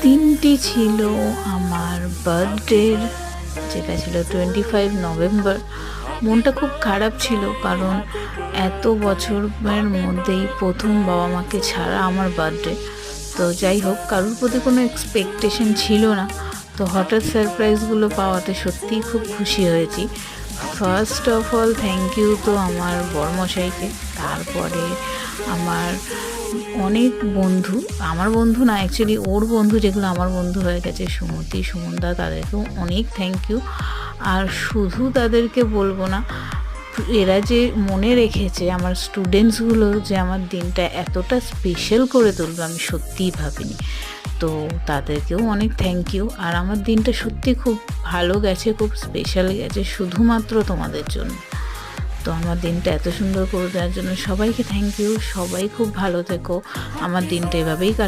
দিনটি ছিল আমার বার্থডের, যেটা ছিল 25 নভেম্বর। মনটা খুব খারাপ ছিল, কারণ এত বছরের মধ্যেই প্রথম বাবা মাকে ছাড়া আমার বার্থডে। তো যাই হোক, কারোর প্রতি কোনো এক্সপেকটেশন ছিল না, তো হঠাৎ সারপ্রাইজগুলো পাওয়াতে সত্যিই খুব খুশি হয়েছি। First of all thank you তো আমার বড়মশাইকে, তারপরে আমার অনেক বন্ধু, আমার বন্ধু না অ্যাকচুয়ালি ওর বন্ধু, যেগুলো আমার বন্ধু হয়ে গেছে, সুমতি, সুমনদা, তাদেরকেও অনেক থ্যাংক ইউ। আর শুধু তাদেরকে বলবো না, এরা যে মনে রেখেছে, আমার স্টুডেন্টসগুলো যে আমার দিনটা এতটা স্পেশাল করে তুলবে আমি সত্যিই ভাবিনি। তো তাদেরকেও অনেক থ্যাংক ইউ। আর আমার দিনটা সত্যি খুব ভালো গেছে, খুব স্পেশাল গেছে শুধুমাত্র তোমাদের জন্য। তো আমার দিনটা এত সুন্দর করে দেওয়ার জন্য সবাইকে থ্যাংক ইউ। সবাই খুব ভালো থেকো, আমার দিনটা এভাবেই